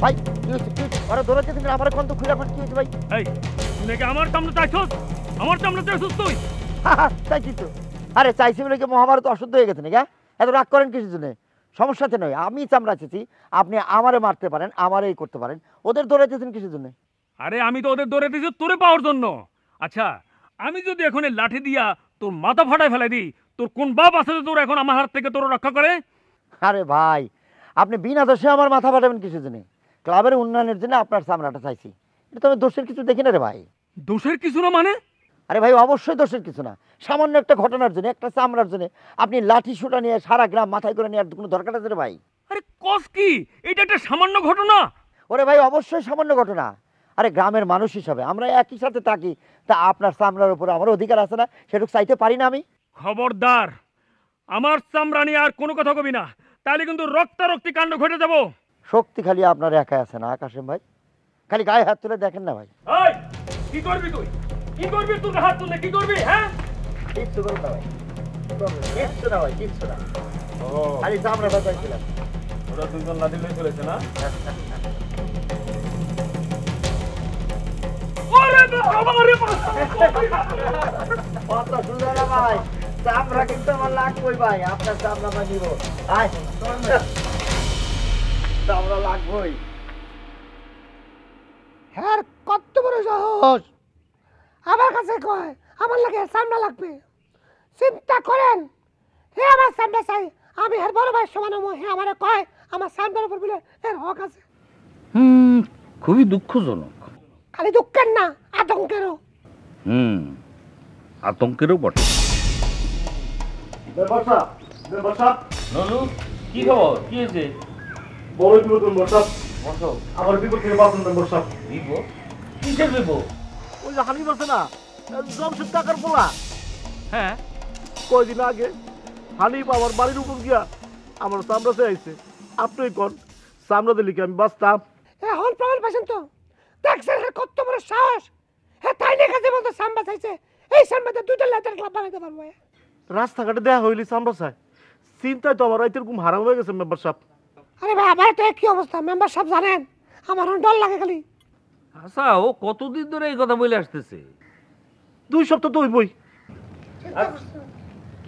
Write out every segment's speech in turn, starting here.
ভাই কি হচ্ছে কি ওরা ধরেছে তুমি আমার কোন তো খুলে কি হচ্ছে ভাই এই তুই নাকি আমার চামড়া চাইছস আমার চামড়া চাইছস তুই চাইছি তো আরে চাইছি বলে কি মহাভারত অশুদ্ধ হয়ে গেছে নাকি এত রাগ করেন কিসের জন্য সমস্যাতে নয় আমি চামড়া চেয়েছি আপনি আমারে মারতে পারেন আমারই করতে পারেন ওদের ধরেছেন কিসের জন্য আরে আমি তো ওদের ধরে দিয়েছি তোরে পাওয়ার জন্য আচ্ছা আমি যদি এখন এই লাঠি দিয়া তোর মাথা ফাটাই ফেলাই দিই তোর কোন বাপ আছে যে তোর এখন আমার হাত থেকে তোর রক্ষা করে আরে ভাই আপনি বিনা দোষে আমার মাথা ফাটাবেন কিসের জন্য ক্লাবের উন্নয়নের জন্য আপনার চামড়াটা চাইছি এটা তো আমি দোষের কিছু দেখি না রে ভাই দোষের কিছু না মানে আরে ভাই অবশ্যই দোষের কিছু না সামান্য একটা ঘটনার জন্য একটা চামড়ার জন্য আপনি লাঠি সুটা নিয়ে সারা গ্রাম মাথায় করে নেওয়ার কোনো দরকার আছে রে ভাই আরে কস কি এটা একটা সামান্য ঘটনা ওরে ভাই অবশ্যই সামান্য ঘটনা আরে গ্রামের মানুষ হিসাবে আমরা একই সাথে থাকি তা আপনার চামড়ার উপরে আমার অধিকার আছে না সেটুকু চাইতে পারি না আমি খবরদার আমার চামড়া নিয়ে আর কোনো কথা কবি না তাহলে কিন্তু রক্তারক্তি কাণ্ড ঘটে যাব শক্তি খালি আপনার একাই আছে না আকাশেম ভাই খালি গায়ে হাত তুলে দেখেন না ভাই এই কি করবি তুই কি করবি তুই হাত তুলে কি করবি হ্যাঁ কিচ্ছু করুন না ভাই কিচ্ছু না ভাই কিচ্ছু না খালি চামড়াটা চাইছিলাম ওরা দুজন না দিলেই চলেছে না ওরে বাবা রে কথা শুনলে না ভাই চামড়া কিন্তু আমার লাগবেই ভাই আপনার চামড়া আমি নিব আয় চামড়া লাগবেই হ্যাঁ কত বড় সাহস আমার কাছে কয় আমার লাগে চামড়া লাগবে চিন্তা করেন হে আমার চামড়া চাই আমি হের বড় ভাই সমান হে আমারে কয় আমার চামড়ার উপর বলে এর হক আছে খুবই দুঃখজনক খালি দুঃখের না আতঙ্কেরও আতঙ্কেরও বটে ননু কি খবর কি হয়েছে বড় বিপদ বর্ষাপ আমার বিপদ থেকে বাঁচান বর্ষাপ বিপদ কিসের বিপদ ওই যে হানিফ আছে না জমশেদ টাকার পোলা হ্যাঁ কয়দিন আগে হানিফ আমার বাড়ির উপর গিয়া আমার চামড়াতে আইছে আপনি কোন চামড়া দিলে কি আমি বাঁচতাম এখন প্রবল পেশেন্ট তো দেখছেন হ্যাঁ কত বড় সাহস হ্যাঁ তাই না কাছে বলতে চামড়া চাইছে এই চামড়াতে দুইটা লেটার ক্লাব বানাইতে পারবো রাস্তাঘাটে দেয়া হইলি চামড়া চাই চিন্তায় তো আমার রাইতের ঘুম হারাম হয়ে গেছে মেম্বার সাহেব আরে ভাই আমার তো একই অবস্থা মেম্বার সব জানেন আমার ডর লাগে খালি আচ্ছা ও কতদিন ধরে এই কথা বলে আসতেছে 2 সপ্তাহ তো হইবই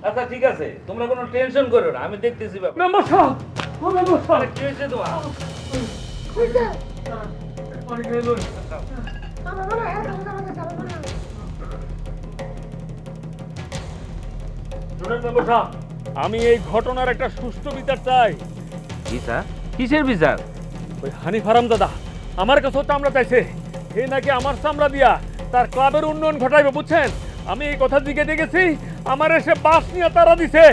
আচ্ছা ঠিক আছে তোমরা কোনো টেনশন করো না আমি দেখতেছি ব্যাপার মেম্বার সাহেব ও মেম্বার সাহেব কি হয়েছে তোমার অনেক হয়ে গেল আমার মনে হয় এটা আমাদের যাবে না শুনেন মেম্বার সাহেব আমি এই ঘটনার একটা সুষ্ঠু বিচার চাই কি স্যার কিসের বিচার ওই হানিফ হারামজাদা আমার কাছেও চামড়া চাইছে হে নাকি আমার চামড়া দিয়া তার ক্লাবের উন্নয়ন ঘটাইবে বুঝছেন আমি এই কথা দিকে দেখেছি আমার এসে বাস নিয়ে তারা দিছে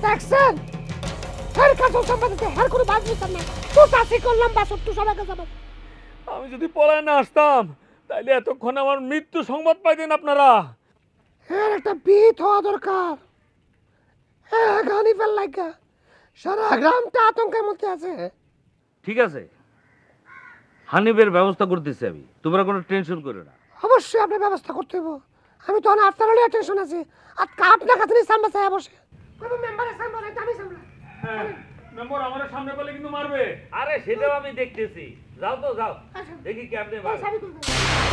দেখছেন হের কাছে সম্পাদিত হের করে বাদ দিতাম না তো চাষি করলাম বাস একটু সবাই কাছে আমি যদি পলায় না আসতাম তাইলে এতক্ষণ আমার মৃত্যু সংবাদ পাইতেন আপনারা হের একটা বিট হওয়া দরকার হ্যাঁ গানি ফেল লাগা সারা গ্রামটা আতঙ্কের মধ্যে আছে ঠিক আছে হানিফের ব্যবস্থা করতেছি আমি তোমরা কোনো টেনশন করো না অবশ্যই আপনার ব্যবস্থা করতে হবে আমি তো না আপনার হলে টেনশন আছে আর আপনার কাছে নিয়ে সামনে চাই বসে কোনো মেম্বারের সামনে নাই আমি সামনে হ্যাঁ মেম্বার আমার সামনে বলে কিন্তু মারবে আরে সেটাও আমি দেখতেছি যাও তো যাও দেখি কি আপনি সাবি করবেন